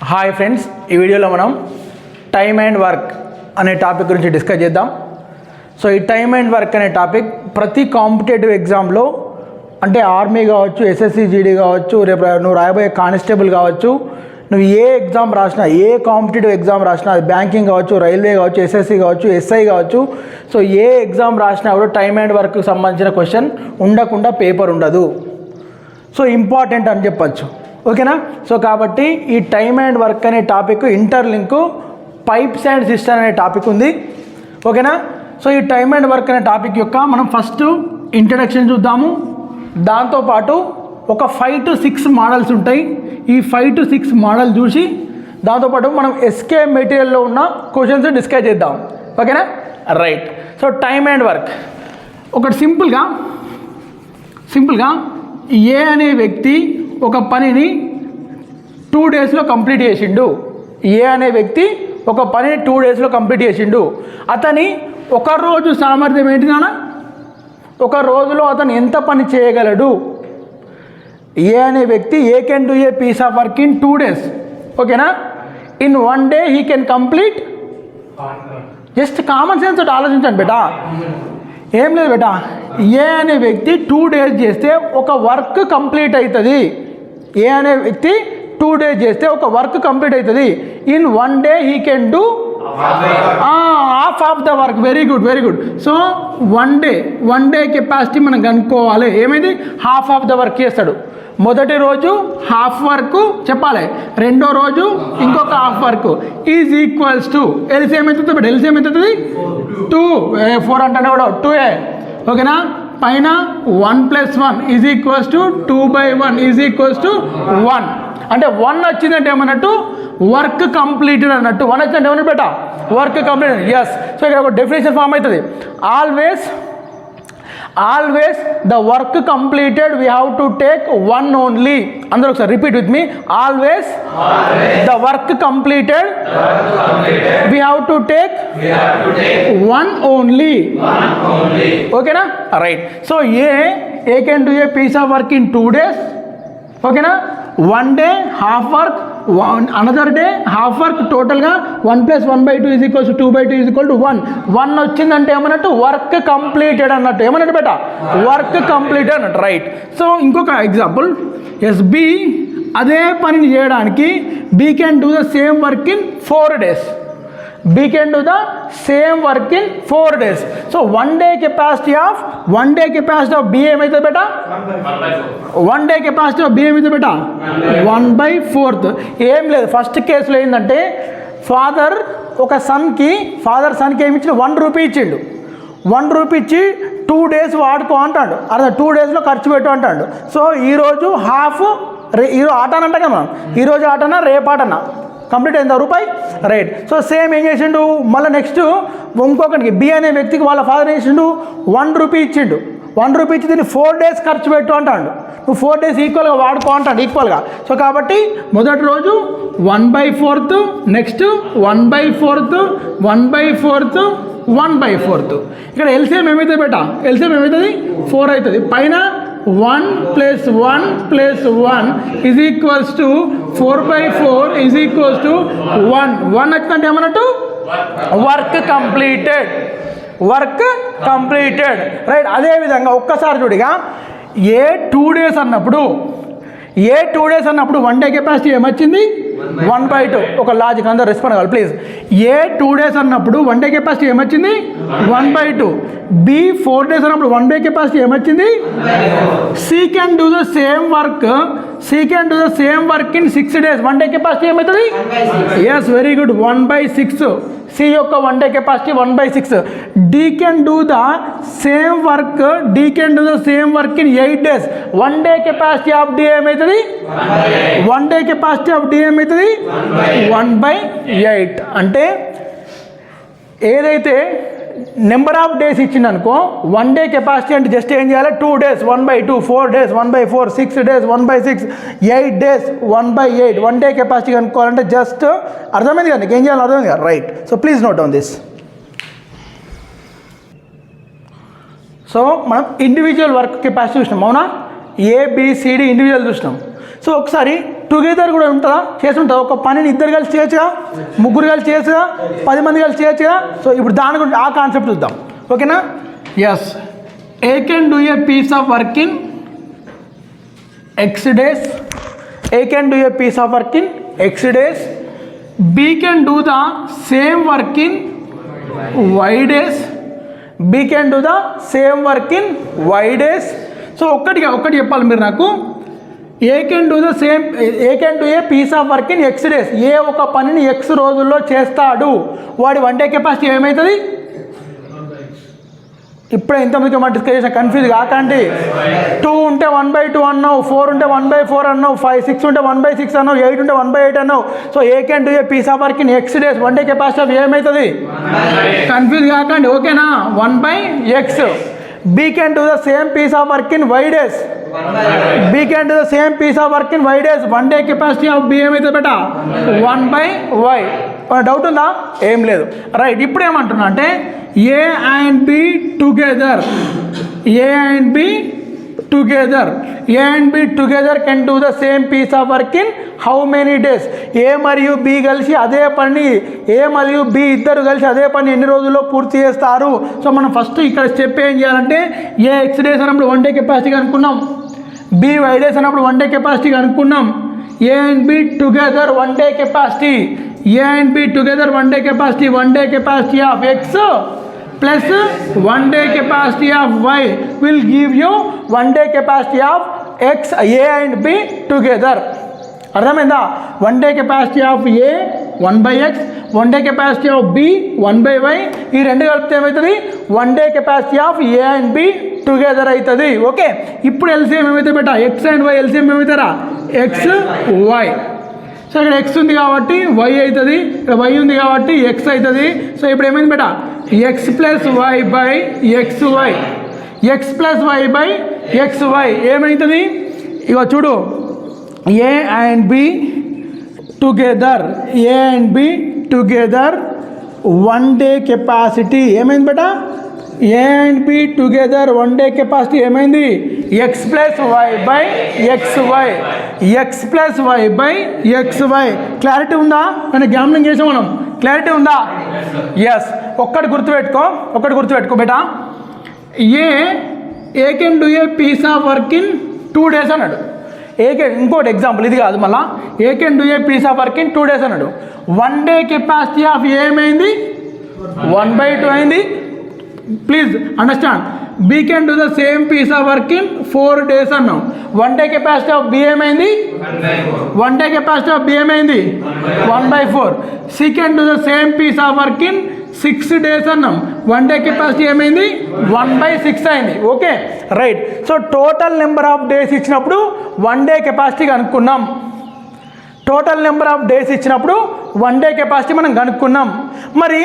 Hi friends, ఈ వీడియోలో మనం టైమ్ అండ్ వర్క్ అనే టాపిక్ గురించి డిస్కస్ చేద్దాం. సో ఈ టైమ్ అండ్ వర్క్ అనే టాపిక్ ప్రతి కాంపిటేటివ్ ఎగ్జామ్లో, అంటే ఆర్మీ కావచ్చు, ఎస్ఎస్సి జీడీ కావచ్చు, రేపు నువ్వు రాయబోయే కానిస్టేబుల్ కావచ్చు, నువ్వు ఏ ఎగ్జామ్ రాసినా, ఏ కాంపిటేటివ్ ఎగ్జామ్ రాసినా, అది బ్యాంకింగ్ కావచ్చు, రైల్వే కావచ్చు, ఎస్ఎస్సి కావచ్చు, ఎస్ఐ కావచ్చు, సో ఏ ఎగ్జామ్ రాసినా కూడా టైమ్ అండ్ వర్క్కి సంబంధించిన క్వశ్చన్ ఉండకుండా పేపర్ ఉండదు. సో ఇంపార్టెంట్ అని చెప్పచ్చు. ఓకేనా? సో కాబట్టి ఈ టైమ్ అండ్ వర్క్ అనే topic interlink pipes and system అనే టాపిక్ ఉంది. ఓకేనా? సో ఈ టైమ్ అండ్ వర్క్ అనే టాపిక్ యొక్క మనం ఫస్ట్ ఇంట్రడక్షన్ చూద్దాము. దాంతోపాటు ఒక 5 to 6 మోడల్స్ ఉంటాయి. ఈ 5 to 6 మోడల్ చూసి దాంతోపాటు మనం ఎస్కే మెటీరియల్లో ఉన్న క్వశ్చన్స్ డిస్కస్ చేద్దాం. ఓకేనా? Right. So time and work ఒకటి సింపుల్గా ఏ అనే వ్యక్తి ఒక పనిని 2 daysలో కంప్లీట్ చేసిండు. ఏ అనే వ్యక్తి ఒక పనిని 2 daysలో కంప్లీట్ చేసిండు. అతని ఒక రోజు సామర్థ్యం ఏంటి నాన్న? ఒక రోజులో అతను ఎంత పని చేయగలడు? ఏ అనే వ్యక్తి A can do a piece of work in 2 days. ఓకేనా? In 1 day he can complete. Just common sense తోటి ఆలోచించండి బేటా. ఏం లేదు బేటా, ఏ అనే వ్యక్తి 2 days చేస్తే ఒక వర్క్ కంప్లీట్ అవుతుంది. ఏ అనే వ్యక్తి 2 days చేస్తే ఒక వర్క్ కంప్లీట్ అవుతుంది. In 1 day he can do half of the work. Very good. So 1 day capacity మనం కనుక్కోవాలి. ఏమైంది? హాఫ్ ఆఫ్ ద వర్క్ చేస్తాడు. మొదటి రోజు హాఫ్ వర్క్ చెప్పాలి, రెండో రోజు ఇంకొక half work is equals to LCM ఎంత అవుతుంది? ఎల్సిఎం ఎంత అవుతుంది? 2. 4 అంటే కూడా 2a. ఓకేనా? పైన 1 + 1 is equals to 2/1 is equals to 1. అంటే 1 వచ్చిందంటే ఏమన్నట్టు? వర్క్ కంప్లీటెడ్ అన్నట్టు. 1 వచ్చిందంటే ఏమన్నట్టు బేటా? Work completed. ఎస్. సో ఇక్కడ ఒక డెఫినేషన్ ఫామ్ అవుతుంది. Always the work completed we have to take 1 only. అందరూ ఒకసారి repeat with me. Always the work completed we have to take 1 only. ఓకేనా? Right. So A can do a piece of work in 2 days. ఓకేనా? 1 day half work, another day half work. టోటల్గా 1 + 1/2 is equals 2/2 is equal to 1. 1 వచ్చిందంటే ఏమన్నట్టు? Work completed అన్నట్టు. ఏమన్నట్టు బేటా? Work completed అన్నట్టు. Right. So ఇంకొక ఎగ్జాంపుల్, బి అదే పనిని చేయడానికి B can do the same work in 4 days. B can do the same work in 4 days. So 1 day capacity of B ఏమైతే బేటా? 1 day capacity of B ఏమైతే బేటా? 1/4. ఏం లేదు, first కేసులో ఏంటంటే ఫాదర్ సన్కి ఏమి ఇచ్చిండు? 1 రూపీ ఇచ్చిండు. 1 రూపీ ఇచ్చి 2 days వాడుకో అంటాడు. అదే 2 daysలో ఖర్చు పెట్టు అంటాడు. సో ఈరోజు హాఫ్, ఈరోజు ఆటనంట కదా మనం, ఈరోజు ఆటనా రేపు ఆటనా కంప్లీట్ అయిందా రూపాయి? రైట్. సో సేమ్ ఏం చేసిండు? మళ్ళీ నెక్స్ట్ ఇంకొకరికి బి అనే వ్యక్తికి వాళ్ళ ఫాదర్ ఏం చేసిండు? 1 రూపీ ఇచ్చిండు. 1 రూపీ ఇచ్చి దీన్ని 4 days ఖర్చు పెట్టు అంటాడు. నువ్వు 4 days ఈక్వల్గా వాడుకో అంటాడు, ఈక్వల్గా. సో కాబట్టి మొదటి రోజు 1/4, నెక్స్ట్ 1/4, 1/4, 1/4. ఇక్కడ ఎల్సిఎం ఏమవుతుంది బేటా? ఎల్సిఎం ఏమవుతుంది? 4 అవుతుంది. పైన 1 + 1 + 1 is equals to 4/4 is equals to 1. 1 వచ్చిందంటే ఏమన్నట్టు? Work completed. రైట్. అదేవిధంగా ఒక్కసారి చూడిగా ఏ 2 days అన్నప్పుడు 1 day కెపాసిటీ ఏమొచ్చింది? 1/2. ఒక లాజిక్ అందరూ రెస్పాండ్ కావాలి ప్లీజ్. ఏ 2 days అన్నప్పుడు 1 day కెపాసిటీ ఏమొచ్చింది? 1/2. బి 4 days అన్నప్పుడు 1 day కెపాసిటీ ఏమొచ్చింది? C can do the same work in 6 days. 1 day capacity ఏమవుతుంది? Yes, very good. 1/6. సి యొక్క 1 day capacity 1/6. D can do the same work in 8 days. 1 day capacity of D ఏమవుతుంది? 1 day capacity of D ఏమవుతుంది? 1/8. అంటే ఏదైతే number of days ఇచ్చిందనుకో, 1 day capacity అంటే just ఏం చేయాలి? 2 days 1/2, 4 days 1/4, 6 days 1/6, 8 days 1/8. 1 day capacity కనుక్కోవాలంటే just అర్థమైంది కదా? ఏం చేయాలి? అర్థమైంది కదా? Right. So please note down this. So మనం ఇండివిజువల్ వర్క్ కెపాసిటీ చూసినాం, అవునా? ABCD ఇండివిజువల్ చూసినాం. సో ఒకసారి టుగెదర్ కూడా ఉంటుందా? చేసి ఉంటుందా? ఒక పనిని ఇద్దరు కలిసి చేయొచ్చుగా, ముగ్గురు కలిసి చేయొచ్చుగా, 10 మంది కలిసి చేయొచ్చుగా. సో ఇప్పుడు దాని గురించి ఆ కాన్సెప్ట్ చూద్దాం. ఓకేనా? Yes, A can do a piece of work in X days. A can do a piece of work in X days. B can do the same work in Y days. B can do the same work in Y days. So ఒక్కటి చెప్పాలి మీరు నాకు. A can do the same, A can do a piece of work in X days. A ఒక పనిని X రోజుల్లో చేస్తాడు, వాడి one day capacity ఏమవుతుంది? ఇప్పుడే ఇంతమందికి మనం డిస్కస్ చేసిన, కన్ఫ్యూజ్ కాకండి. 2 ఉంటే 1/2 అన్నావు, 4 ఉంటే 1/4 అన్నావు, 6 ఉంటే 1/6 అన్నావు, 8 ఉంటే 1/8 అన్నావు. So A can do a piece of work in X days. One day capacity of ఏమవుతుంది? కన్ఫ్యూజ్ కాకండి. ఓకేనా? 1/x. B can do the same piece of work in Y days. B can do the same piece of work in Y days. One day capacity of B ఏమైతే బేటా? 1/y. Doubt ఉందా? ఏం లేదు. Right, ఇప్పుడు ఏమంటున్నా అంటే A and B together, A and B together, A and B together can do the same piece of work in how many days? A మరియు B కలిసి అదే పని, A మరియు B ఇద్దరు కలిసి అదే పని ఎన్ని రోజుల్లో పూర్తి చేస్తారు? సో మనం ఫస్ట్ ఇక్కడ స్టెప్ ఏం చేయాలంటే, ఏ X days అన్నప్పుడు వన్ డే కెపాసిటీ కనుక్కున్నాం, B Y days అన్నప్పుడు వన్ డే కెపాసిటీ కనుక్కున్నాం. A and B together one day capacity, A and B together one day capacity, one day capacity of X plus one day capacity of Y will give you one day capacity of X, A and B together. అర్థమైందా? One day capacity of A 1/x, one day capacity of B 1/y. ఈ రెండు కలిపితే ఏమవుతుంది? One day capacity of A and B together అవుతుంది. Okay, ఇప్పుడు LCM ఏమైతే బేటా? X and Y LCM ఏమవుతారా? X Y. సో ఇక్కడ X ఉంది కాబట్టి Y అవుతుంది, ఇక్కడ Y ఉంది కాబట్టి X అవుతుంది. సో ఇప్పుడు ఏమైంది బేటా? X plus Y by XY, X plus Y by XY ఏమవుతుంది? ఇక చూడు, A and B together, A and B together one day capacity ఏమైంది బేటా? A and B together one day capacity ఏమైంది? X plus Y by XY, X plus Y by XY. Clarity ఉందా? కానీ gambling చేసాం మనం. క్లారిటీ ఉందా? Yes. ఒక్కటి గుర్తుపెట్టుకో బేటా. A can do a piece of work in 2 days అన్నాడు. ఇంకోటి ఎగ్జాంపుల్, ఇది కాదు మళ్ళా. A can do a piece of work in 2 days అన్నాడు. వన్ డే కెపాసిటీ ఆఫ్ ఏమైంది? 1/2 అయింది. Please understand. B can do the same piece of work in 4 days అన్నాం. One day capacity of B ఏమైంది? 1 day capacity of B ఏమైంది? 1/4. C can do the same piece of work in 6 days అన్నాం. One day capacity ఏమైంది? 1/6 అయింది. Okay, right. So total number of days ఇచ్చినప్పుడు one day capacity కనుక్కున్నాం. Total number of days ఇచ్చినప్పుడు one day capacity మనం కనుక్కున్నాం. మరి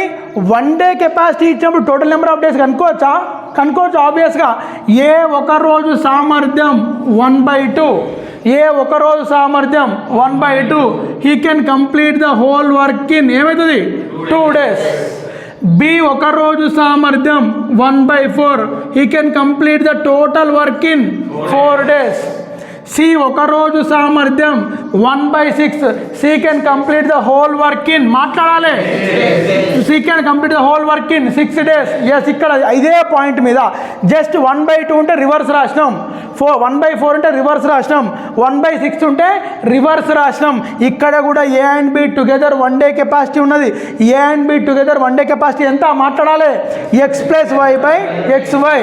వన్ డే కెపాసిటీ ఇచ్చినప్పుడు టోటల్ నెంబర్ ఆఫ్ డేస్ కనుక్కోవచ్చు. ఆబ్వియస్గా. ఏ ఒక రోజు సామర్థ్యం 1/2, ఏ ఒక రోజు సామర్థ్యం 1/2. He can complete the whole work in ఏమవుతుంది? 2 days. B ఒక రోజు సామర్థ్యం 1/4. He can complete the total work in 4 days. C ఒక రోజు సామర్థ్యం 1/6. C can complete the whole work in, మాట్లాడాలి, C can complete the whole work in 6 days. Yes, ఇక్కడ ఇదే పాయింట్ మీద జస్ట్ 1/2 ఉంటే రివర్స్ రాసినాం, 1/4 ఉంటే రివర్స్ రాసినాం, 1/6 ఉంటే రివర్స్ రాసినాం. ఇక్కడ కూడా A and B together one day capacity ఉన్నది. A and B together one day capacity ఎంత? మాట్లాడాలి, X plus Y by XY.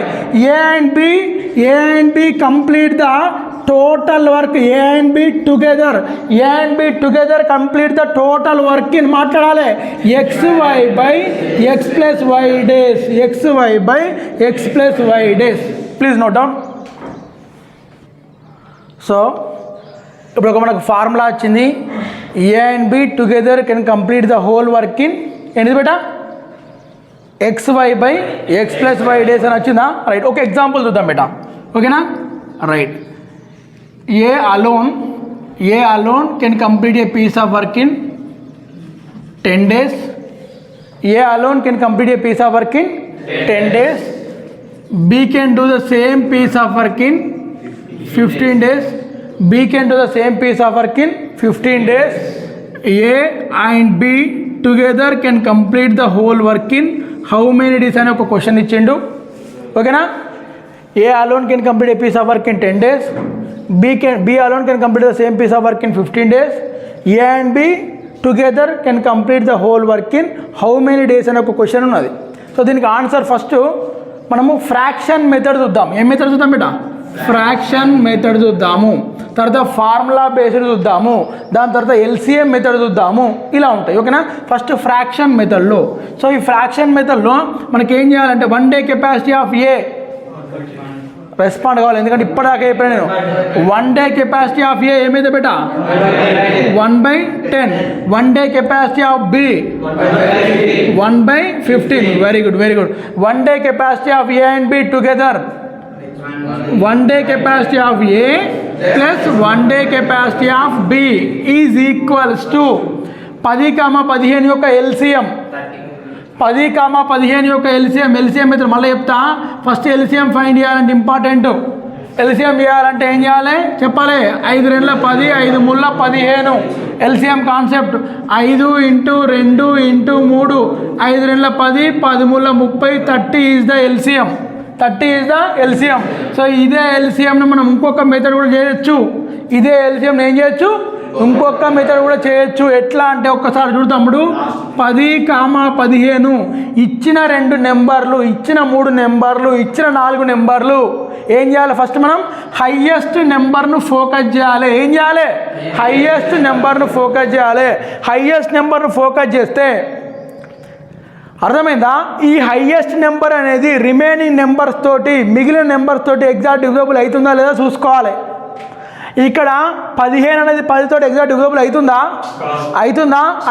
A and B complete the total work, A and B together, A and B together complete the total work in మాట్లాడాలి, XY by X plus Y days, XY by X plus Y days. Please note down. So ఇప్పుడు ఒక మనకు formula వచ్చింది. A and B together can complete the whole work in ఏంటిది బేటా? XY by X plus Y days అని వచ్చిందా? Right, ఒక example చూద్దాం బేటా. ఓకేనా? Right. A alone can complete a piece of work in 10 days. A alone can complete a piece of work in 10 days. B can do the same piece of work in 15 days. B can do the same piece of work in 15 days. A and B together can complete the whole work in how many days అని ఒక question ఇచ్చిండు. ఓకేనా? A alone can complete a piece of work in 10 days. B alone can complete the same piece of work in 15 days. A and B together can complete the whole work in how many days అని ఒక question ఉన్నది. So దీనికి answer first మనము fraction method చూద్దాం. ఏం method చూద్దాం బేటా? Fraction method చూద్దాము. తర్వాత ఫార్ములా బేస్డ్ చూద్దాము. దాని తర్వాత ఎల్సిఎం మెథడ్ చూద్దాము. ఇలా ఉంటాయి. ఓకేనా? ఫస్ట్ ఫ్రాక్షన్ మెథడ్లో. సో ఈ ఫ్రాక్షన్ మెథడ్లో మనకి ఏం చేయాలంటే 1 day capacity of A respond కావాలి. ఎందుకంటే ఇప్పటిదాకా చెప్పాను నేను 1 day కెపాసిటీ ఆఫ్ ఏ ఏమైతే బేటా 1/10. 1 day capacity of B 1/15. Very good, very good. 1 day capacity of A and B together 1 day capacity of A plus 1 day capacity of B is equals to 10, 15 యొక్క LCM. 10, 15 యొక్క LCM అయితే మళ్ళీ చెప్తా. First LCM find చేయాలంటే important. LCM చేయాలంటే ఏం చేయాలి చెప్పాలి? 5 2 10, 5 3 15. LCM concept 5 × 2 × 3, 5 2 10, 10 3 30, 30 is the LCM. 30 is the LCM. So ఇదే LCMని మనం ఇంకొక మెథడ్ కూడా చేయొచ్చు. ఇదే LCMని ఏం చేయొచ్చు? ఇంకొక మెథడ్ కూడా చేయొచ్చు. ఎట్లా అంటే ఒక్కసారి చూడతాముడు 10, 15 ఇచ్చిన 2 నెంబర్లు, ఇచ్చిన 3 నెంబర్లు, ఇచ్చిన 4 నెంబర్లు ఏం చేయాలి? ఫస్ట్ మనం హైయెస్ట్ నెంబర్ను ఫోకస్ చేయాలి. ఏం చేయాలి? హైయెస్ట్ నెంబర్ను ఫోకస్ చేయాలి. హైయెస్ట్ నెంబర్ను ఫోకస్ చేస్తే అర్థమైందా? ఈ హైయెస్ట్ నెంబర్ అనేది రిమైనింగ్ నెంబర్స్ తోటి, మిగిలిన నెంబర్స్ తోటి ఎగ్జాక్ట్ డివిజబుల్ అవుతుందా లేదా చూసుకోవాలి. ఇక్కడ 15 అనేది 10 తోటి ఎగ్జాక్ట్ డివిజబుల్ అవుతుందా?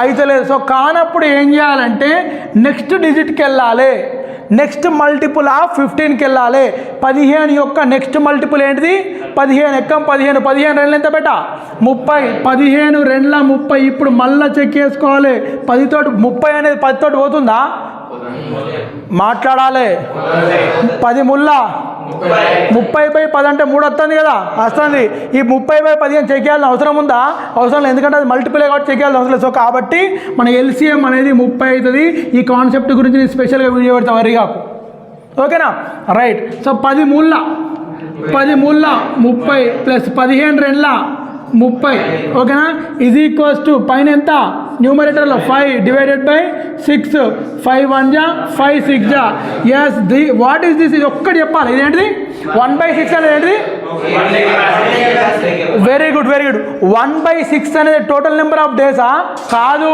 అయితలేదు. సో కానప్పుడు ఏం చేయాలంటే నెక్స్ట్ డిజిట్కి వెళ్ళాలి. నెక్స్ట్ మల్టిపుల్ ఆఫ్ 15కి వెళ్ళాలి. 15 యొక్క నెక్స్ట్ మల్టిపుల్ ఏంటిది? 15 ఎక్కం 15. 15 2 ఎంత బేటా 30. 15 2 30. ఇప్పుడు మళ్ళీ చెక్ చేసుకోవాలి. 10 తోటి 30 అనేది 10 తోటి పోతుందా? మాట్లాడాలి. 10 ముల్లా 30/10 అంటే 3 వస్తుంది కదా, వస్తుంది. ఈ 30/15 చెక్ చేయాల్సిన అవసరం ఉందా? అవసరం లేదు. ఎందుకంటే అది మల్టిపుల్ కాబట్టి చెక్ చేయాల్సిన అవసరం లేదు. సో కాబట్టి మన LCM అనేది 30 అవుతుంది. ఈ కాన్సెప్ట్ గురించి నేను స్పెషల్గా వీడియో పెడతా వరిగాకు. ఓకేనా? రైట్. So 10 3 30 plus 15 2 30. ఓకేనా? ఈజ్ ఈక్వల్స్ టు పైన ఎంత? న్యూమరేటర్లో 5 డివైడెడ్ బై 6. 5 1 జా 5 6 జా. Yes what is this? ఇది ఒక్కటి చెప్పాలి. ఇదేంటిది? 1/6 అనేది ఏంటిది? Very good, very good. 1/6 అనేది టోటల్ నెంబర్ ఆఫ్ డేసా? కాదు.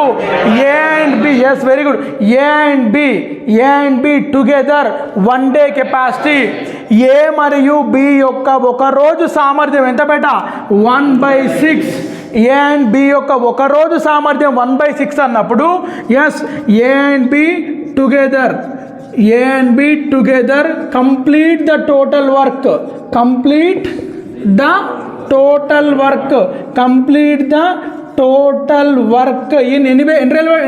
A and B. Yes very good. A and B together 1 day కెపాసిటీ. ఏ మరియు బి యొక్క ఒక రోజు సామర్థ్యం ఎంత బేట? 1/6. ఏ అండ్ బి యొక్క ఒక రోజు సామర్థ్యం 1/6 అన్నప్పుడు yes A and B together complete the total work. Complete the total work in ఎన్ని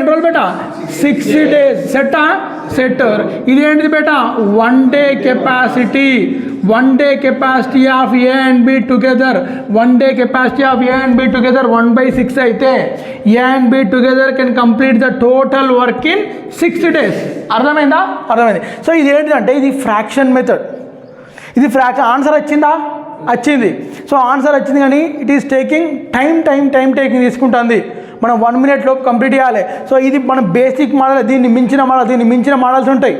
రోజులు బేటా? 60 days. సెట్. ఇదేంటిది బేటా? 1 day capacity. 1 day capacity of A and B together 1 day capacity of A and B together 1/6 అయితే A and B together can complete the total work in 60 days. అర్థమైందా? అర్థమైంది. So ఇది ఏంటిదంటే ఇది ఫ్రాక్షన్ మెథడ్. ఇది fraction. Answer వచ్చిందా? వచ్చింది. So answer వచ్చింది కానీ ఇట్ ఈస్ టేకింగ్ టైం తీసుకుంటుంది. మనం 1 minute లోపు కంప్లీట్ చేయాలి. సో ఇది మన బేసిక్ మోడల్. దీన్ని మించిన మోడల్స్ ఉంటాయి.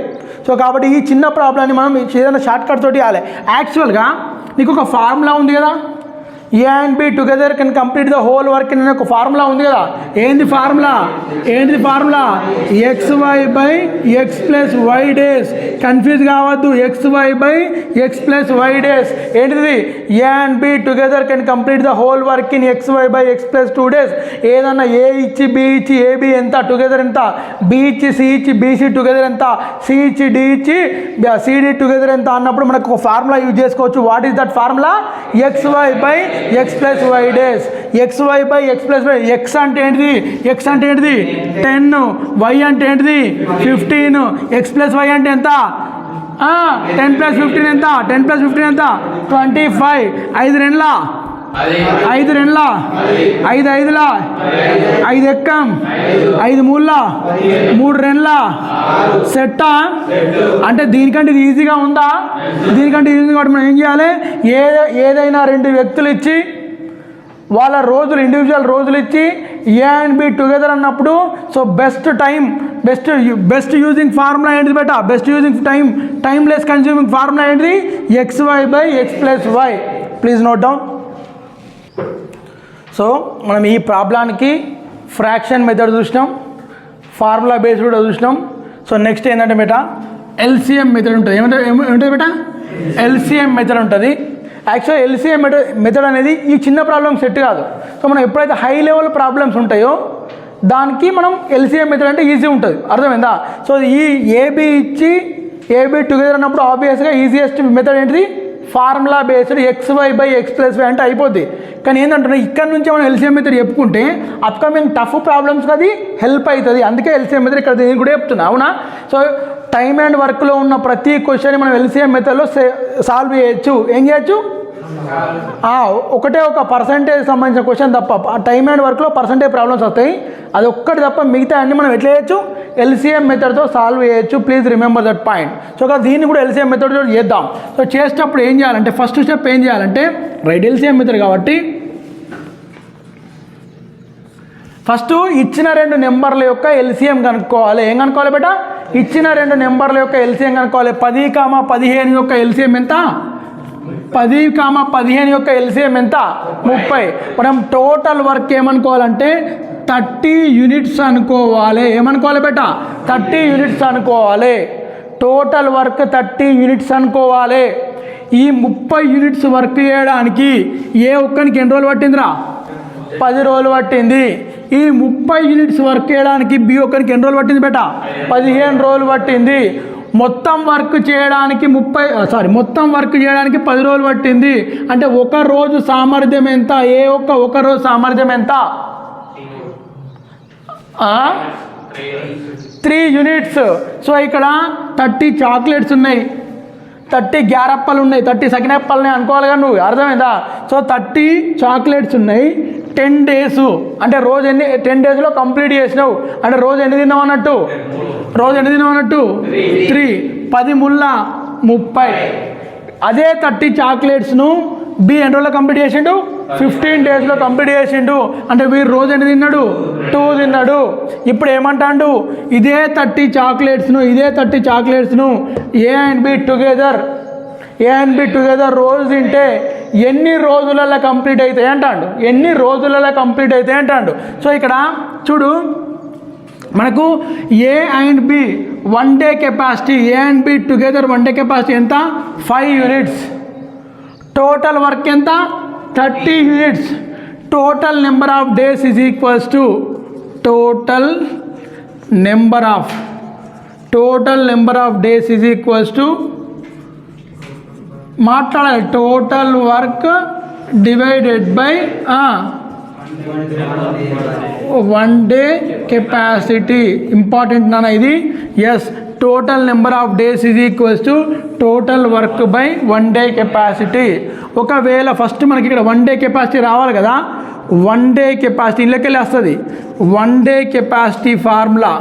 సో కాబట్టి ఈ చిన్న ప్రాబ్లమ్ని మనం ఏదైనా షార్ట్ కట్ తోటి చేయాలి. యాక్చువల్గా నీకు ఒక ఫార్ములా ఉంది కదా, A and B together can complete the whole work అనే ఒక ఫార్ములా ఉంది కదా. ఏంది formula? XY/X + Y days. Confuse కావద్దు. XY/X + Y days ఏంటిది? A and B together can complete the whole work in XY/X + 2 days. ఏదన్నా ఏ ఇచ్చి బి ఇచ్చి ఏబి ఎంత టుగెదర్ ఎంత, బి ఇచ్చి సి ఇచ్చి బీసీ టుగెదర్ ఎంత, సి ఇచ్చి డి ఇచ్చి సిడి టుగెదర్ ఎంత అన్నప్పుడు మనకు ఒక ఫార్ములా యూజ్ చేసుకోవచ్చు. What is that formula? XY/X + Y days. XY/X + Y. X అంటే ఏంటిది? 10. Y అంటే ఏంటిది? 15. X + Y అంటే ఎంత? 10 + 15 ఎంత? 10 + 15 ఎంత? 25. 5 2 5 రెండ్ల 5 ఐదుల 5 ఎక్కం 5 మూల 3 రెండ్ల సెట్టా అంటే దీనికంటే ఇది ఈజీగా ఉందా? దీనికంటే ఈజీగా మనం ఏం చేయాలి? ఏదైనా 2 వ్యక్తులు ఇచ్చి వాళ్ళ రోజులు ఇండివిజువల్ రోజులు ఇచ్చి ఏ అండ్ బి టుగెదర్ అన్నప్పుడు సో బెస్ట్ యూజింగ్ ఫార్ములా ఏంటిది బేటా? Best using timeless consuming formula ఏంటిది? xy/x+y. Please note down. So మనం ఈ ప్రాబ్లానికి ఫ్రాక్షన్ మెథడ్ చూసినాం, ఫార్ములా బేస్డ్ కూడా చూసినాం. సో నెక్స్ట్ ఏంటంటే బేటా ఎల్సిఎం మెథడ్ ఉంటుంది. ఏమంటుంది బేటా? ఎల్సిఎం మెథడ్ ఉంటుంది. యాక్చువల్గా ఎల్సిఎం మెథడ్ అనేది ఈ చిన్న ప్రాబ్లమ్ సెట్ కాదు. సో మనం ఎప్పుడైతే హై లెవెల్ ప్రాబ్లమ్స్ ఉంటాయో దానికి మనం ఎల్సిఎం మెథడ్ అంటే ఈజీ ఉంటుంది. అర్థమైందా? సో ఈ ఏబి ఇచ్చి ఏబి టుగెదర్ అన్నప్పుడు ఆబ్వియస్గా ఈజియెస్ట్ మెథడ్ ఏంటిది? ఫార్ములా బేస్డ్ xy/x+y అంటే అయిపోద్ది. కానీ ఏంటంటే ఇక్కడ నుంచి మనం ఎల్సిఎం మెథడ్ చెప్పుకుంటే అప్కమింగ్ టఫ్ ప్రాబ్లమ్స్కి అది హెల్ప్ అవుతుంది. అందుకే ఎల్సిఎం మెథడ్ ఇక్కడ దీనికి కూడా చెప్తున్నా. అవునా? సో టైమ్ అండ్ వర్క్లో ఉన్న ప్రతి క్వశ్చన్ మనం ఎల్సిఎం మెథడ్లో సాల్వ్ చేయొచ్చు. ఏం చేయొచ్చు? ఒకటే ఒక పర్సంటేజ్ సంబంధించిన క్వశ్చన్ తప్ప టైమ్ అండ్ వర్క్లో పర్సంటేజ్ ప్రాబ్లమ్స్ వస్తాయి. అది ఒక్కటి తప్ప మిగతా అన్ని మనం ఎట్లా చేయొచ్చు? ఎల్సిఎం మెథడ్తో సాల్వ్ చేయొచ్చు. Please remember that point. So దీన్ని కూడా ఎల్సిఎం మెథడ్తో చేద్దాం. సో చేసేటప్పుడు ఏం చేయాలంటే ఫస్ట్ స్టెప్ ఏం చేయాలంటే రైట్ ఎల్సిఎం మెథడ్ కాబట్టి ఫస్ట్ ఇచ్చిన 2 నెంబర్ల యొక్క ఎల్సిఎం కనుక్కోవాలి. ఏం కనుక్కోవాలి బేటా? ఇచ్చిన 2 నెంబర్ల యొక్క ఎల్సిఎం కనుక్కోవాలి. 10,15 యొక్క ఎల్సిఎం ఎంత? 10,15 యొక్క ఎల్సిఎం ఎంత? 30. మనం టోటల్ వర్క్ ఏమనుకోవాలంటే 30 యూనిట్స్ అనుకోవాలి. ఏమనుకోవాలి బేటా? 30 యూనిట్స్ అనుకోవాలి. టోటల్ వర్క్ 30 యూనిట్స్ అనుకోవాలి. ఈ 30 యూనిట్స్ వర్క్ చేయడానికి ఏ ఒక్కరికి ఎన్ని రోజులు పట్టిందిరా? 10 రోజులు పట్టింది. ఈ 30 యూనిట్స్ వర్క్ చేయడానికి బి ఒక్కరికి ఎన్ని రోజులు పట్టింది బేటా? 15 రోజులు పట్టింది. మొత్తం వర్క్ చేయడానికి 10 రోజులు పట్టింది. అంటే ఒక రోజు సామర్థ్యం ఎంత? ఒక రోజు సామర్థ్యం ఎంత? 3 యూనిట్స్. సో ఇక్కడ 30 చాక్లెట్స్ ఉన్నాయి, 30 గ్యారప్పలు ఉన్నాయి, 30 సకినప్పలు ఉన్నాయి అనుకోవాలి కదా నువ్వు. అర్థమైందా? సో 30 చాక్లెట్స్ ఉన్నాయి. 10 డేస్ అంటే రోజు ఎన్ని 10 డేస్లో కంప్లీట్ చేసినావు అంటే రోజు ఎన్ని తిన్నావు అన్నట్టు? 3. 10 ముళ్ళ 30. అదే 30 చాక్లెట్స్ను బి ఎన్ని రోజుల్లో కంప్లీట్ చేసిండు? 15 డేస్లో కంప్లీట్ చేసిండు. అంటే వీరు రోజు ఎన్ని తిన్నాడు? 2 తిన్నాడు. ఇప్పుడు ఏమంటాడు? ఇదే 30 చాక్లెట్స్ను ఏ అండ్ బి టుగెదర్ రోజు తింటే ఎన్ని రోజులలో కంప్లీట్ అవుతాయి అంటాడు. సో ఇక్కడ చూడు మనకు A and B one day capacity, A and B together one day capacity ఎంత? 5 యూనిట్స్. టోటల్ వర్క్ ఎంత? 30 units. Total number of days is equals to total number of days is equals to మాట్లాడాలి total work divided by 1 day capacity. Important నాన్న ఇది. Yes, total number of days is equals to total work by 1 day capacity. ఒకవేళ first మనకి ఇక్కడ 1 day capacity రావాలి కదా. 1 day capacity ఇళ్ళకెళ్ళి వస్తుంది. 1 day capacity formula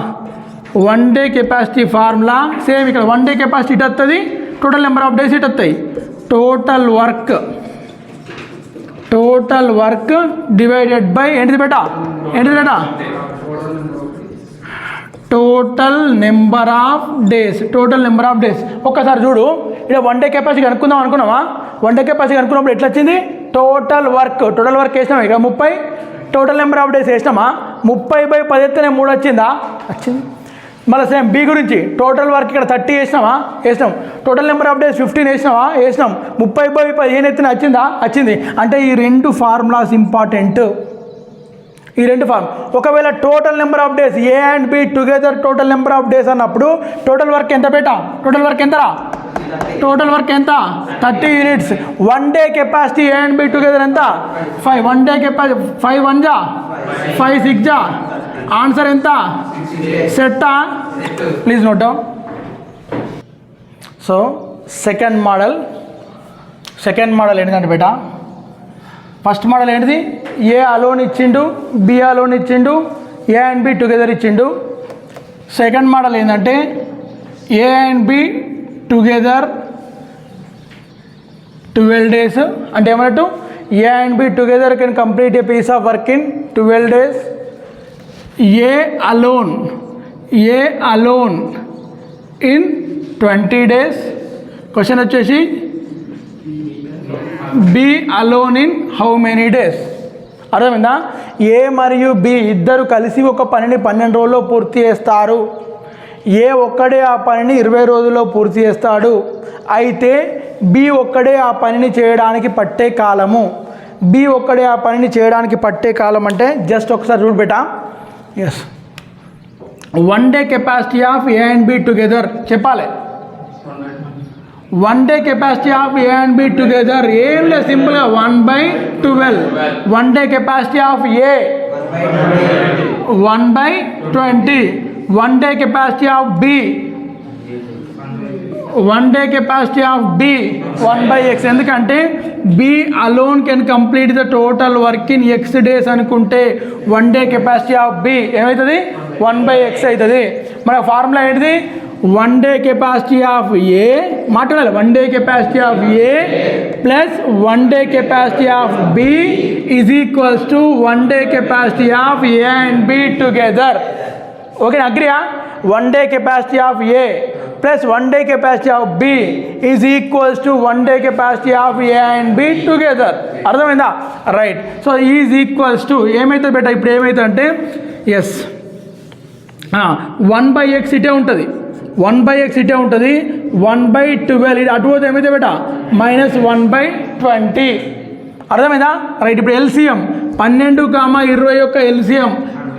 same ఇక్కడ 1 డే కెపాసిటీ ఇటు వస్తుంది, టోటల్ నెంబర్ ఆఫ్ డేస్ ఇటు వస్తాయి. టోటల్ వర్క్ డివైడెడ్ బై ఏంటిది బేటా? Total number of days. ఒక్కసారి చూడు, ఇక్కడ 1 డే కెపాసిటీ అనుకున్నావా? 1 డే కెపాసిటీ అనుకున్నప్పుడు ఎట్లా వచ్చింది? టోటల్ వర్క్ వేసినామా? ఇక 30. టోటల్ నెంబర్ ఆఫ్ డేస్ వేసినామా? 30/10 ఎత్తనే 3 వచ్చిందా? వచ్చింది. మళ్ళీ సేమ్ బి గురించి టోటల్ వర్క్ ఇక్కడ 30 వేసినాం. టోటల్ నెంబర్ ఆఫ్ డేస్ 15 వేసినాం. 30/15 ఎత్తున వచ్చింది. అంటే ఈ 2 ఫార్ములాస్ ఇంపార్టెంట్. ఒకవేళ total number of days A and B together total number of days అన్నప్పుడు టోటల్ వర్క్ ఎంత బేటా? టోటల్ వర్క్ ఎంత? 30 units. 1 day capacity A and B together ఎంత? 5. 1 డే కెపాసిటీ 5 1 జా 5 6 జా ఆన్సర్ ఎంత? సెట్టా? Please note down. So second model ఏంటంటే బేటా ఫస్ట్ మోడల్ ఏంటిది, ఏ అలోన్ ఇచ్చిండు, బి అలోన్ ఇచ్చిండు, ఏ అండ్ బి టుగెదర్ ఇచ్చిండు. సెకండ్ మోడల్ ఏంటంటే A and B together 12 days. అంటే ఏమన్నట్టు, A and B together can complete a piece of work in 12 days. A alone in 20 days. Question వచ్చేసి B alone in how many days. అర్థమైందా? A మరియు B ఇద్దరు కలిసి ఒక పనిని 12 రోజుల్లో పూర్తి చేస్తారు. ఏ ఒక్కడే ఆ పనిని 20 రోజుల్లో పూర్తి చేస్తాడు. అయితే బి ఒక్కడే ఆ పనిని చేయడానికి పట్టే కాలము, బి ఒక్కడే ఆ పనిని చేయడానికి పట్టే కాలం అంటే జస్ట్ ఒకసారి చూడు బేటా. Yes, 1 day capacity of A and B together చెప్పాలి. 1 day capacity of A and B together ఏం లేదు, సింపుల్గా 1/12. 1 day capacity of A 1/20. 1 day capacity of B 1 day capacity of B 1/x. ఎందుకంటే B alone can complete the total work in x days అనుకుంటే 1 day capacity of B ఏమవుతుంది, 1/x అవుతుంది. మన formula ఏంటిది, 1 day capacity of ఏ మాట్లాడాలి, 1 day capacity of A plus 1 day capacity of B is equals to 1 day capacity of A and B together. Okay, అగ్రియా? 1 day capacity of A plus 1 day capacity of B is equals to 1 day capacity of A and B together. అర్థమైందా? Right. So is equals to ఏమవుతుంది బేటా, ఇప్పుడు ఏమవుతుంది అంటే yes 1/x ఇటే ఉంటుంది, 1/x ఇటే ఉంటుంది, 1/12 ఇది అటు పోతే ఏమైతే బేటా -1/20. అర్థమైందా? రైట్. ఇప్పుడు ఎల్సిఎం 12,20 యొక్క ఎల్సిఎం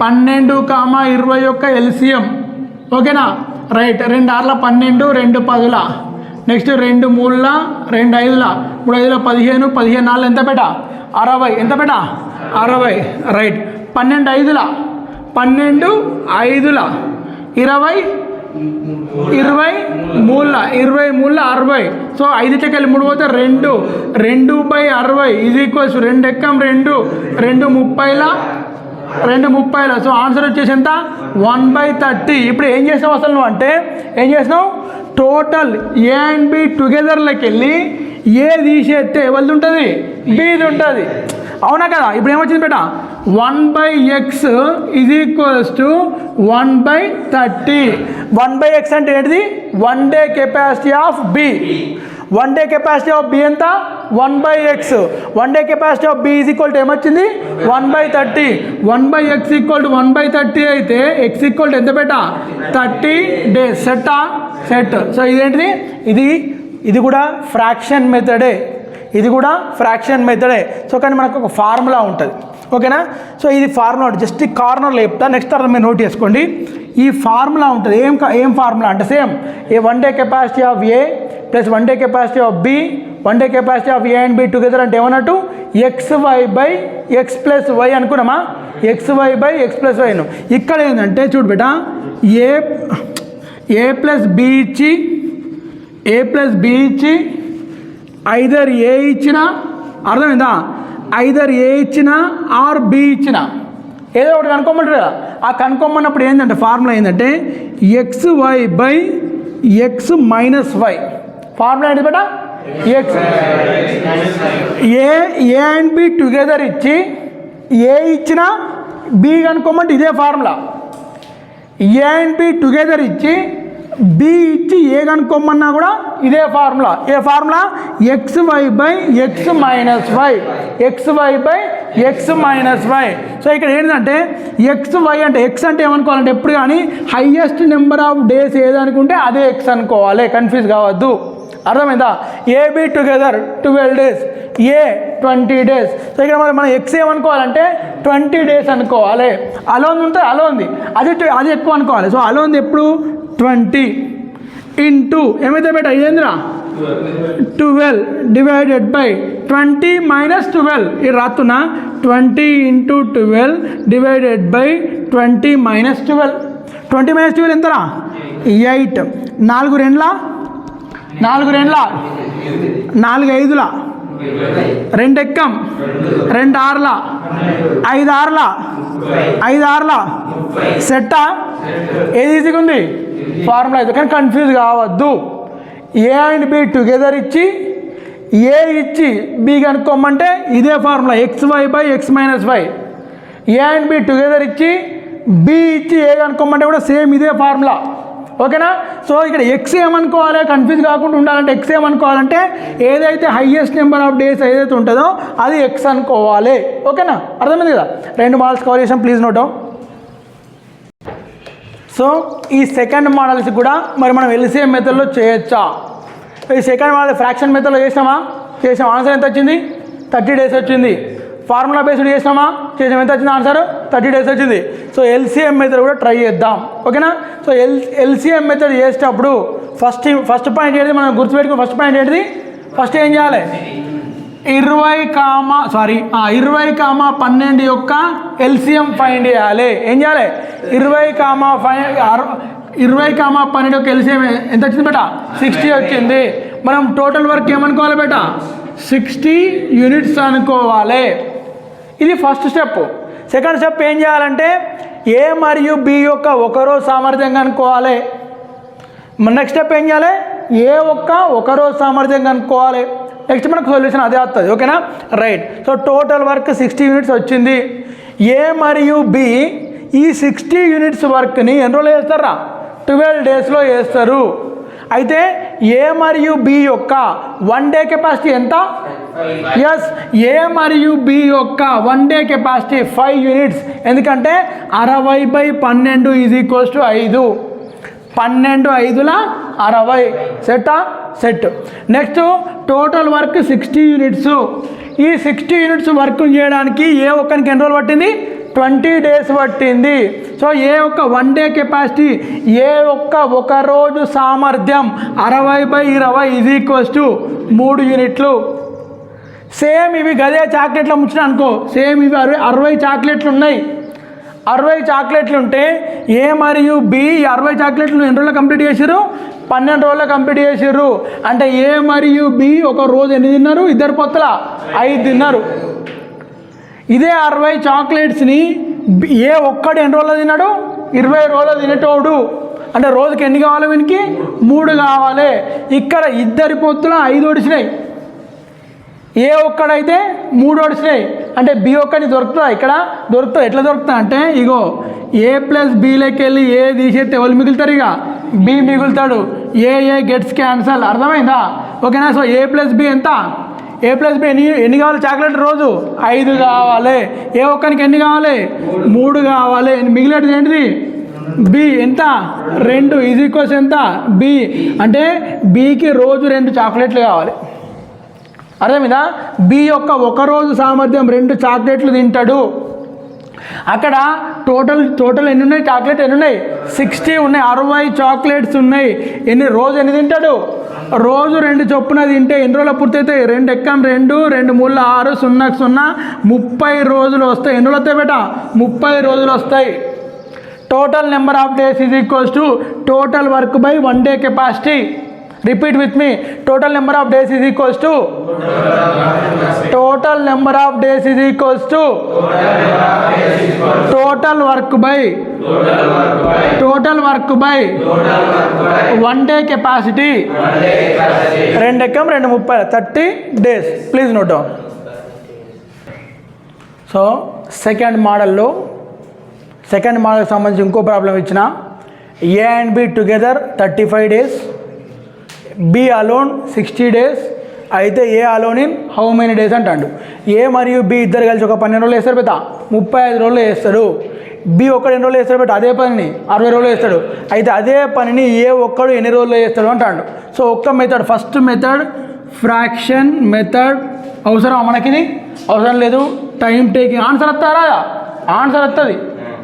12,20 యొక్క ఎల్సిఎం. ఓకేనా? రైట్. 2 6 12, 2 10. నెక్స్ట్ 2 3 2 5 3 5 15, 15 4 ఎంత బేటా 60. ఎంత బేటా 60. రైట్. 12 5 12 5 20 23 60. సో 5 3 పోతే 2 2/60 ఈజ్ ఈక్వల్స్ 2 ఎక్కం 2 2/30. సో ఆన్సర్ వచ్చేసి ఎంత 1/30. ఇప్పుడు ఏం చేసావు అసలు నువ్వు అంటే ఏం చేసినావు, టోటల్ ఏ అండ్ బి టుగెదర్లోకి వెళ్ళి ఏ తీసేస్తే ఎవరిది ఉంటుంది, బిది ఉంటుంది. అవునా కదా? ఇప్పుడు ఏమొచ్చింది బేటా 1/x is equals to 1/30. 1/x అంటే ఏంటిది, 1 day capacity of B. 1 day capacity of B ఎంత 1/x. 1 day capacity of B is equal to ఏమొచ్చింది 1/30. 1/x ఈక్వల్ టు 1/30 అయితే x ఈక్వల్ టు ఎంత బేటా 30 days. సెట్టా? సెట్. సో ఇదేంటిది, ఇది కూడా ఫ్రాక్షన్ మెథడే, ఇది కూడా ఫ్రాక్షన్ మెథడే. సో కానీ మనకు ఒక ఫార్ములా ఉంటుంది. ఓకేనా? సో ఇది ఫార్ములా ఉంటుంది, జస్ట్ కార్నర్లో చెప్తా, నెక్స్ట్ తర్వాత మీరు నోట్ చేసుకోండి. ఈ ఫార్ములా ఉంటుంది. ఏం ఫార్ములా అంటే same 1 day capacity of A plus 1 day capacity of B 1 day capacity of A and B together అంటే ఏమన్నట్టు xy/x+y అనుకున్నామా, xy/x+y. ఇక్కడ ఏంటంటే చూడు బేటా, ఏ ప్లస్ బి ఇచ్చి ఐదర్ ఏ ఇచ్చినా, అర్థమైందా, ఐదర్ ఏ ఇచ్చినా ఆర్ బి ఇచ్చినా ఏదో ఒకటి కనుక్కోమంటారు కదా. ఆ కనుక్కోమన్నప్పుడు ఏంటంటే ఫార్ములా ఏంటంటే xy/x-y. ఫార్ములా ఏంటి బేటా, ఏ అండ్ బి టుగెదర్ ఇచ్చి ఏ ఇచ్చినా బి కనుక్కోమంటే ఇదే formula. A and B together ఇచ్చి బి ఇచ్చి ఏ కనుక్కోమన్నా కూడా ఇదే ఫార్ములా. ఏ ఫార్ములా xy/x-y. xy/x-y. సో ఇక్కడ ఏంటంటే xy అంటే x అంటే ఏమనుకోవాలంటే ఎప్పుడు కానీ హైయెస్ట్ నెంబర్ ఆఫ్ డేస్ ఏదనుకుంటే అదే x అనుకోవాలి, కన్ఫ్యూజ్ కావద్దు. అర్థమైందా? ఏబి టుగెదర్ 12 days, ఏ 20 days. సో ఇక్కడ మనం ఎక్స్ ఏమనుకోవాలంటే 20 days అనుకోవాలి. అలోన్ ఉంటే అలోన్ది అది ఎక్కువ అనుకోవాలి. సో అలోన్ది ఎప్పుడు 20 ఇంటూ ఏమైతే బేటా ఇదేంద్రా 12 డివైడెడ్ బై 20 - 12. ఇది రాస్తున్నా 20 × 12 డివైడెడ్ బై 20 - 12. 20 - 12 ఎంతరా 8. 4 2 4 5 2 ఎక్కం 2 ఆర్ల 5 ఆర్ల 5 ఆర్ల సెట్టా ఏది ఈజీగా ఉంది ఫార్ములా అయితే. కానీ కన్ఫ్యూజ్ కావద్దు. ఏ అండ్ బి టుగెదర్ ఇచ్చి ఏ ఇచ్చి బి కనుక్కోమంటే ఇదే formula xy/x-y. A and B together ఇచ్చి బి ఇచ్చి ఏ కనుక్కోమంటే కూడా సేమ్ ఇదే ఫార్ములా. ఓకేనా? సో ఇక్కడ ఎక్స్ ఏమనుకోవాలి, కన్ఫ్యూజ్ కాకుండా ఉండాలంటే ఎక్స్ ఏమనుకోవాలంటే ఏదైతే హైయెస్ట్ నెంబర్ ఆఫ్ డేస్ ఏదైతే ఉంటుందో అది ఎక్స్ అనుకోవాలి. ఓకేనా? అర్థమైంది కదా? 2 మోడల్స్ కవర్ చేసాం, ప్లీజ్ నోట్ డౌన్. సో ఈ సెకండ్ మోడల్స్ కూడా మరి మనం ఎల్సిఎం మెథడ్లో చేయొచ్చా? ఈ సెకండ్ మోడల్ ఫ్రాక్షన్ మెథడ్లో చేసాం. ఆన్సర్ ఎంత వచ్చింది? 30 డేస్ వచ్చింది. ఫార్ములా బేస్డ్ చేసినామా? చేసాం. ఎంత వచ్చింది ఆన్సర్? 30 డేస్ వచ్చింది. సో ఎల్సిఎం మెథడ్ కూడా ట్రై చేద్దాం. ఓకేనా? సో ఎల్సిఎం మెథడ్ చేసేటప్పుడు ఫస్ట్ పాయింట్ ఏంటి మనం గుర్తుపెట్టుకో. ఫస్ట్ పాయింట్ ఏంటిది? ఫస్ట్ ఏం చేయాలి? 20,12 యొక్క ఎల్సిఎం ఫైండ్ చేయాలి. ఏం చేయాలి? 20,12 యొక్క ఎల్సిఎం ఎంత వచ్చింది బేటా? 60 వచ్చింది. మనం టోటల్ వర్క్ ఏమనుకోవాలి బేటా? 60 యూనిట్స్ అనుకోవాలి. ఇది ఫస్ట్ స్టెప్. సెకండ్ స్టెప్ ఏం చేయాలంటే ఏ మరియు బి యొక్క ఒకరోజు సామర్థ్యం కనుక్కోవాలి. నెక్స్ట్ స్టెప్ ఏం చేయాలి? ఏ ఒకరోజు సామర్థ్యం కనుక్కోవాలి. నెక్స్ట్ మనకు సొల్యూషన్ అదే వస్తుంది. ఓకేనా? Right. So total work 60 units వచ్చింది. ఏ మరియు బి ఈ 60 యూనిట్స్ వర్క్ని ఎన్ని రోజులు చేస్తారా? 12 డేస్లో చేస్తారు. అయితే ఏ మరియు బి యొక్క 1 డే కెపాసిటీ ఎంత? ఎస్, ఏ మరియు బి యొక్క 1 డే కెపాసిటీ 5 యూనిట్స్. ఎందుకంటే 60/12 = 5. 12 5ల 60 సెట్టా? Set. Next total work 60 units. ఈ 60 యూనిట్స్ వర్క్ చేయడానికి ఏ ఒక్కరికి ఎన్ని రోజులు పట్టింది? 20 డేస్ పట్టింది. సో ఏ ఒక్క 1 డే కెపాసిటీ ఒక రోజు సామర్థ్యం 60/20 = 3 యూనిట్లు. సేమ్ ఇవి గదే చాక్లెట్లు ముచ్చిన అనుకో. సేమ్ ఇవి 60 చాక్లెట్లు ఉన్నాయి. 60 చాక్లెట్లు ఉంటే ఏ మరియు బి 60 చాక్లెట్లు ఎన్ని రోజులు కంప్లీట్ చేసారు? 12 రోజుల్లో కంప్లీట్ చేసారు. అంటే ఏ మరియు బి ఒక రోజు ఎన్ని తిన్నారు? 2 పొత్తుల 5 తిన్నారు. ఇదే 60 చాక్లెట్స్ని ఏ ఒక్కడు ఎన్ని రోజుల్లో తిన్నాడు? 20 రోజుల్లో తినేటోడు. అంటే రోజుకి ఎన్ని కావాలి? వీనికి 3 కావాలి. ఇక్కడ 2 పొత్తుల 5 ఒడిసినాయి. ఏ ఒక్కడైతే 3 ఒడిసినాయి. అంటే బి ఒక్కడిని దొరుకుతుందా? ఇక్కడ దొరుకుతుంది. ఎట్లా దొరుకుతుంది అంటే ఇగో ఏ ప్లస్ బిలోకి వెళ్ళి ఏ తీసేస్తే ఎవరు మిగులుతారు? ఇక బి మిగులుతాడు. ఏ గెట్స్ క్యాన్సల్. అర్థమైందా? ఓకేనా? సో ఏ ప్లస్ బి ఎంత? ఏ ప్లస్ బి ఎన్ని కావాలి? చాక్లెట్ రోజు 5 కావాలి. ఏ ఒక్కరికి ఎన్ని కావాలి? 3 కావాలి. మిగిలేది ఏంటిది? బి ఎంత? 2 = ఎంత? బి అంటే బికి రోజు 2 చాక్లెట్లు కావాలి. అర్థమైందా? బి యొక్క ఒకరోజు సామర్థ్యం 2 చాక్లెట్లు తింటాడు. అక్కడ టోటల్ ఎన్ని ఉన్నాయి? చాక్లెట్ ఎన్ని ఉన్నాయి? 60 ఉన్నాయి. 60 చాక్లెట్స్ ఉన్నాయి. రోజు ఎన్ని తింటాడు? రోజు 2 చొప్పున తింటే ఎన్ని రోజులు పూర్తయితాయి? 2 ఎక్కం 2, 2 3 6, 0 0 30 రోజులు వస్తాయి. ఎన్ని రోజులు వస్తాయి బేటా? 30 రోజులు వస్తాయి. Total number of days = total work by 1 day capacity. Repeat with me. Total number of days = total number of days = total work by 1 day capacity. 2 ఎక్కం 2 30 30 days. Please note down. So second మోడల్కి సంబంధించి ఇంకో problem ఇచ్చిన. A and B together 35 days, B alone 60 days. అయితే A alone in how many days అంటాడు. A మరియు B ఇద్దరు కలిసి ఒక 12 రోజులు వేస్తారు పెద్ద 35 రోజులు వేస్తాడు. బి ఒక్కడు ఎన్ని రోజులు వేస్తాడు పెద్ద అదే పనిని 60 రోజులు వేస్తాడు. అయితే అదే పనిని ఏ ఒక్కడు ఎన్ని రోజులు వేస్తాడు అంటాడు. సో ఒక్క method, first method fraction method. అవసరం మనకిది? అవసరం లేదు. Time taking. ఆన్సర్ వస్తారా? ఆన్సర్ వస్తుంది.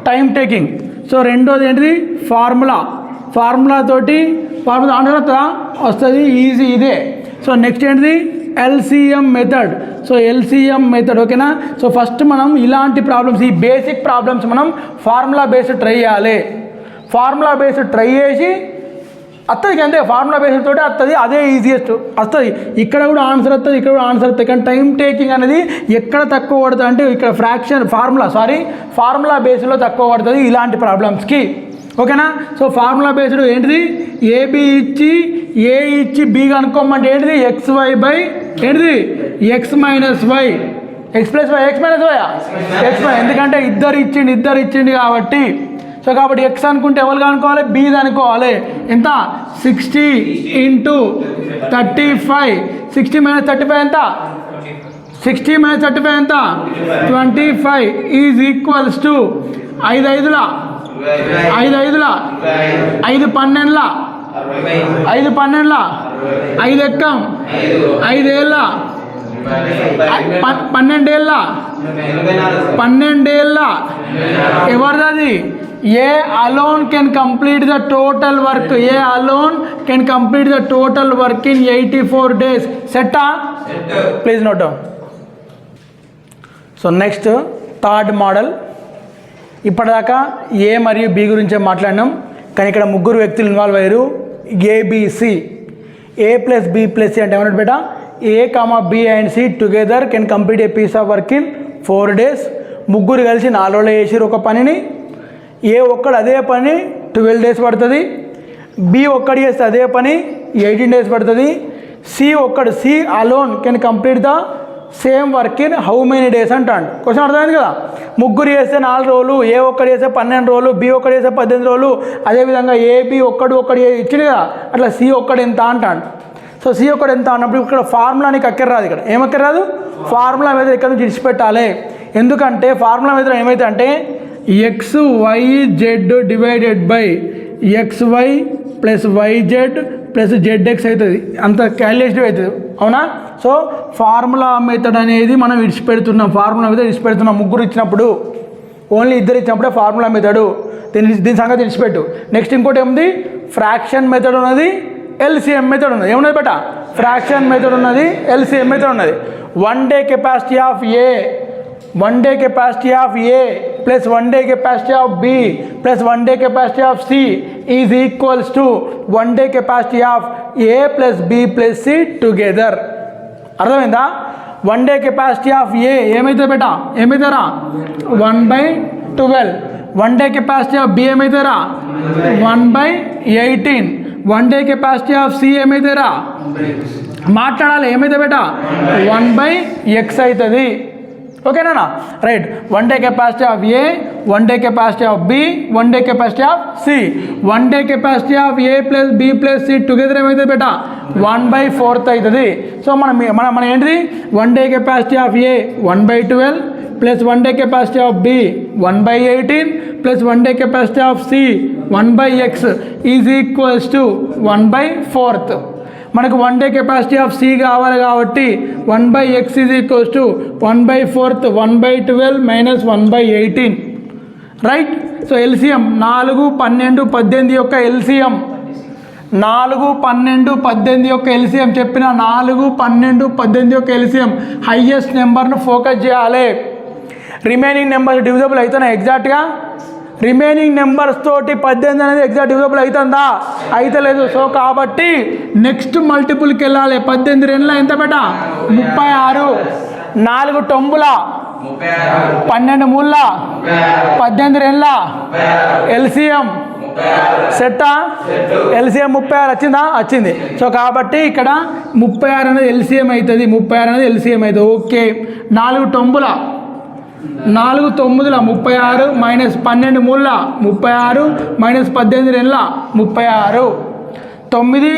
Time taking. సో రెండోది ఏంటిది? ఫార్ములా ఆన్సర్ వస్తుందా? వస్తుంది. ఈజీ ఇదే. సో నెక్స్ట్ ఏంటిది? LCM method. So LCM method. ఓకేనా? సో ఫస్ట్ మనం ఇలాంటి ప్రాబ్లమ్స్, ఈ బేసిక్ ప్రాబ్లమ్స్ మనం ఫార్ములా బేస్డ్ ట్రై చేయాలి. ఫార్ములా బేస్డ్ ట్రై చేసి వస్తుంది అంతే, ఫార్ములా బేస్డ్ తోటి వస్తుంది, అదే ఈజియెస్ట్ వస్తుంది. ఇక్కడ కూడా ఆన్సర్ వస్తుంది, ఇక్కడ కూడా ఆన్సర్ వస్తుంది. కానీ టైం టేకింగ్ అనేది ఎక్కడ తక్కువ పడుతుంది అంటే ఇక్కడ ఫార్ములా బేస్డ్లో తక్కువ పడుతుంది ఇలాంటి ప్రాబ్లమ్స్కి. ఓకేనా? సో ఫార్ములా బేస్డ్ ఏంటిది, ఏబి ఇచ్చి ఏ ఇచ్చి బి కనుక్కోమంటే ఏంటిది XY బై ఏంటిది X minus Y, X plus Y, X minus Y, X వై. ఎందుకంటే ఇద్దరు ఇచ్చిండి కాబట్టి. సో కాబట్టి X అనుకుంటే ఎవరు అనుకోవాలి, B అనుకోవాలి. ఎంత 60 × 35, 60 - 35 ఎంత, 60 - 35 ఎంత 25 ఈజ్ ఈక్వల్స్ టు 5 5ల 5 5ల 5 12ల 5 12ల 5 ఎక్కం 5 ఏళ్ళ 12 ఏళ్ళ 12 ఏళ్ళ ఎవరిది? A alone can complete the total work, A alone can complete the total work in 84 days. సెట్టా? Please note down. So next third model. ఇప్పటిదాకా ఏ మరియు బి గురించే మాట్లాడినాం, కానీ ఇక్కడ ముగ్గురు వ్యక్తులు ఇన్వాల్వ్ అయ్యారు. ABC, A plus B plus C అంటే ఏమన్నట్టు బేటా, A comma B and C together can complete a piece of work in 4 days. ముగ్గురు కలిసి 4 రోజులు చేసారు ఒక పనిని. ఏ ఒక్కడు అదే పని 12 days పడుతుంది, బి ఒక్కడు చేస్తే అదే పని 18 days పడుతుంది. C alone can complete the same work in how many days అంటాడు. క్వశ్చన్ అర్థమైంది కదా. ముగ్గురు చేస్తే 4 రోజులు, ఏ ఒక్కడు చేస్తే 12 రోజులు, బి ఒక్కడు చేస్తే 18 రోజులు. అదేవిధంగా ఏబి ఒక్కడు ఇచ్చింది కదా, అట్లా సి ఒక్కడు ఎంత అంటాడు. సో సి ఒక్కడు ఎంత అన్నప్పుడు ఇక్కడ ఫార్ములా నీకు అక్కర్రాదు. ఇక్కడ ఏమక్కర్రాదు, ఫార్ములా మీద ఇక్కడ నుంచి విడిచిపెట్టాలి. ఎందుకంటే ఫార్ములా మీద ఏమైతే అంటే XYZ divided by XY plus YZ plus ZX అవుతుంది, అంత క్యాలిక్యులేషన్ అవుతుంది. అవునా? సో ఫార్ములా మెథడ్ అనేది మనం విడిచిపెడుతున్నాం. ముగ్గురు ఇచ్చినప్పుడు, ఓన్లీ ఇద్దరు ఇచ్చినప్పుడే ఫార్ములా మెథడు. దీని సంగతి విడిచిపెట్టు. నెక్స్ట్ ఇంకోటి ఏముంది, ఫ్రాక్షన్ మెథడ్ ఉన్నది, LCM మెథడ్ ఉన్నది. ఏమున్నది బేట, ఫ్రాక్షన్ మెథడ్ ఉన్నది, LCM మెథడ్ ఉన్నది. 1 day capacity of A, 1 day capacity of A plus 1 day capacity of B plus 1 day capacity of C is equals to 1 day capacity of A plus B plus C together. అర్థమైందా? 1 day capacity of A ఏమైతే బేటా, ఏమైతేరా 1/12. 1 day capacity of B ఏమైతేరా 1/18. 1 day capacity of C ఏమైతేరా, మాట్లాడాలి, ఏమైతే బేటా 1/x అవుతుంది. ఓకేనా? Right. 1 day capacity of A, 1 day capacity of B, 1 day capacity of C. 1 day capacity of A plus B plus C together ఏమైతుంది బేటా 1/4 అవుతుంది. So మన ఏంటిది, 1 day capacity of A 1/12 plus 1 day capacity of B 1/18 plus 1 day capacity of C 1/x is equals to 1/4. మనకు 1 day capacity of C కావాలి కాబట్టి 1/x is equals to 1/4 1/12 minus 1/18. Right. So LCM 4, 12, 18 యొక్క LCM, 4, 12, 18 యొక్క LCM చెప్పిన 4, 12, 18 యొక్క LCM highest నెంబర్ను focus చేయాలి. Remaining numbers divisible అవుతున్నాయి ఎగ్జాక్ట్గా. రిమైనింగ్ నెంబర్స్ తోటి 18 అనేది ఎగ్జాక్ట్ డివిజబుల్ అవుతుందా, అయితలేదు. సో కాబట్టి నెక్స్ట్ మల్టిపుల్కి వెళ్ళాలి. 18 2 ఎంత బేటా 36, 4 9 12 3 18 2 ఎల్సిఎం సెట్టా, ఎల్సిఎం 36 వచ్చిందా, వచ్చింది. సో కాబట్టి ఇక్కడ 36 అనేది ఎల్సిఎం అవుతుంది, 36 అనేది ఎల్సిఎం అవుతుంది. Okay. 4 9 4 9 36 minus 12 3 36 minus 18 2 36. 9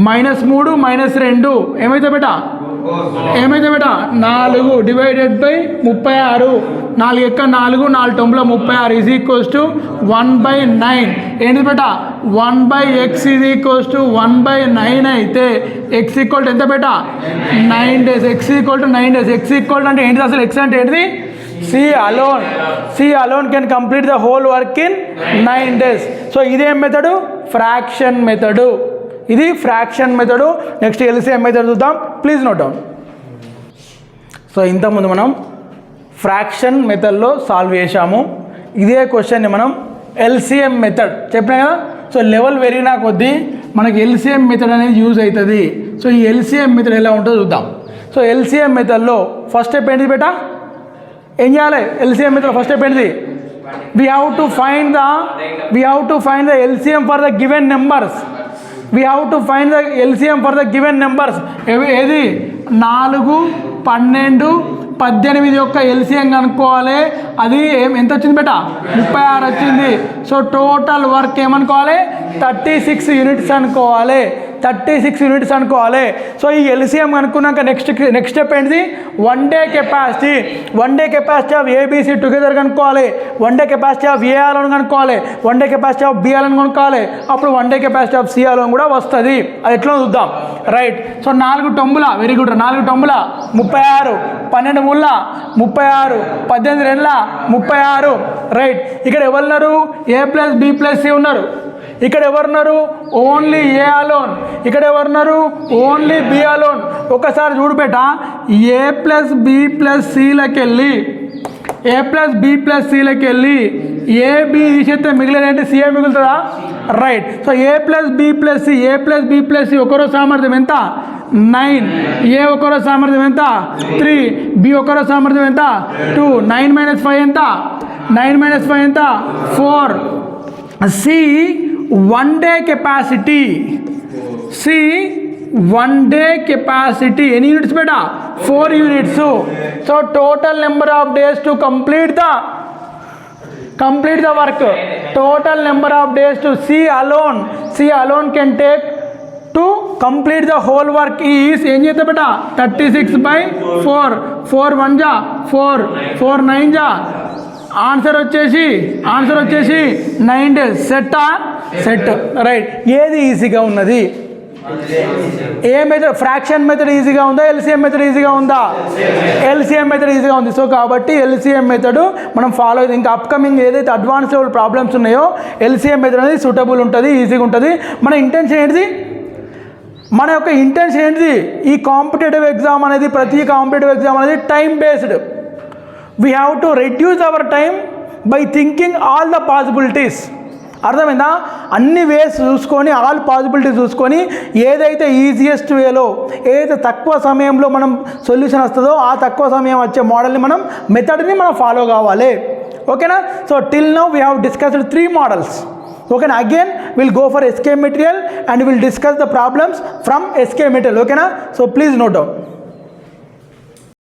minus 3 minus 2 ఏమైతే బేటా 4 డివైడెడ్ బై 36. 4 ఎక్క 4 4 9 36 ఈజ్ ఈక్వల్స్ టు 1/9. ఏంటి బేటా 1/x ఈజ్ ఈక్వల్స్ టు 1/9 అయితే x ఈక్వల్ టు ఎంత బేటా 9 days. x equal to 9 days. x equal to అంటే ఏంటిది అసలు, x అంటే ఏంటిది, C alone can complete the whole work in 9 days. So ఇదేం మెథడు, ఫ్రాక్షన్ మెథడు. ఇది fraction method. Next LCM method చూద్దాం. Please note down. సో ఇంతకుముందు మనం ఫ్రాక్షన్ మెథడ్లో సాల్వ్ చేశాము. ఇదే క్వశ్చన్ని మనం ఎల్సిఎం మెథడ్ చెప్పినా కదా. సో లెవెల్ పెరిగినా కొద్దీ మనకి ఎల్సిఎం మెథడ్ అనేది యూజ్ అవుతుంది. సో ఈ ఎల్సిఎం మెథడ్ ఎలా ఉంటుందో చూద్దాం. సో ఎల్సిఎం మెథడ్లో ఫస్ట్ స్టెప్ ఏంటిది బేటా, ఏం చేయాలి? ఎల్సిఎం మెథడ్ ఫస్ట్ స్టెప్ ఏంటిది? we have to find the LCM for the given numbers. We have to find the LCM for the given numbers. ఏది 4, 12, 18 యొక్క ఎల్సిఎం కనుక్కోవాలి. అది ఎంత వచ్చింది బేటా? 36 వచ్చింది. సో టోటల్ వర్క్ ఏమనుకోవాలి? 36 యూనిట్స్ అనుకోవాలి. 36 యూనిట్స్ అనుకోవాలి. సో ఈ ఎల్సిఎం అనుకున్నాక నెక్స్ట్ స్టెప్ ఏంటిది? 1 day capacity. 1 day capacity of ABC together కనుక్కోవాలి. 1 day capacity of A alone కనుక్కోవాలి. 1 day capacity of B alone కనుక్కోవాలి. అప్పుడు 1 day capacity of C alone కూడా వస్తుంది. అది ఎట్లా చూద్దాం. రైట్. సో 4 టొంబుల, వెరీ గుడ్. 4 టొంబుల 36, 12 ముళ్ళ 36, 18 రెండ్ల 36. రైట్. ఇక్కడ ఎవరున్నారు? A plus B plus C ఉన్నారు. ఇక్కడ ఎవరున్నారు? Only A alone. ఇక్కడ ఎవరున్నారు? Only B alone. ఒకసారి చూడుబేట, ఏ ప్లస్ బి ప్లస్ సిలకి వెళ్ళి ఏబి తీసేస్తే మిగిలిన సిఏ మిగులుతుందా? Right. So A plus B plus C ఒకరో సామర్థ్యం ఎంత? 9. ఏ ఒకరో సామర్థ్యం ఎంత? 3. బి ఒకరో సామర్థ్యం ఎంత? 2. 9 - 5 ఎంత? 9 - 5 ఎంత? 4. C 1 day capacity. ఎన్ని యూనిట్స్ బేటా? 4 units. So total number of days to complete the work. Total number of days to C alone can take to complete the whole work is ఏం చేస్తా బేటా? 36/4. 4 1 జా 4, 4 9 జా. ఆన్సర్ వచ్చేసి 9 డేస్. సెట్. రైట్. ఏది ఈజీగా ఉన్నది? ఏ మెథడ్? ఫ్రాక్షన్ మెథడ్ ఈజీగా ఉందా? ఎల్సిఎం మెథడ్ ఈజీగా ఉందా? ఎల్సిఎం మెథడ్ ఈజీగా ఉంది. సో కాబట్టి ఎల్సిఎం మెథడ్ మనం ఫాలో అయితే ఇంకా అప్కమింగ్ ఏదైతే అడ్వాన్స్ లెవెల్ ప్రాబ్లమ్స్ ఉన్నాయో ఎల్సిఎం మెథడ్ అనేది సూటబుల్ ఉంటుంది, ఈజీగా ఉంటుంది. మన ఇంటెన్షన్ ఏంటిది? ఈ కాంపిటేటివ్ ఎగ్జామ్ అనేది, ప్రతి కాంపిటేటివ్ ఎగ్జామ్ అనేది time based. We have to reduce our time by thinking all the possibilities. అర్థమైందా? అన్ని వేస్ చూసుకొని, ఆల్ పాసిబిలిటీస్ చూసుకొని, ఏదైతే ఈజియెస్ట్ వేలో, ఏదైతే తక్కువ సమయంలో మనం సొల్యూషన్ వస్తుందో ఆ తక్కువ సమయం వచ్చే మోడల్ని మెథడ్ని మనం ఫాలో కావాలి. ఓకేనా? So till now we have discussed 3 models. ఓకేనా? Again will go for SK material and will discuss the problems from SK material. ఓకేనా? So please note down.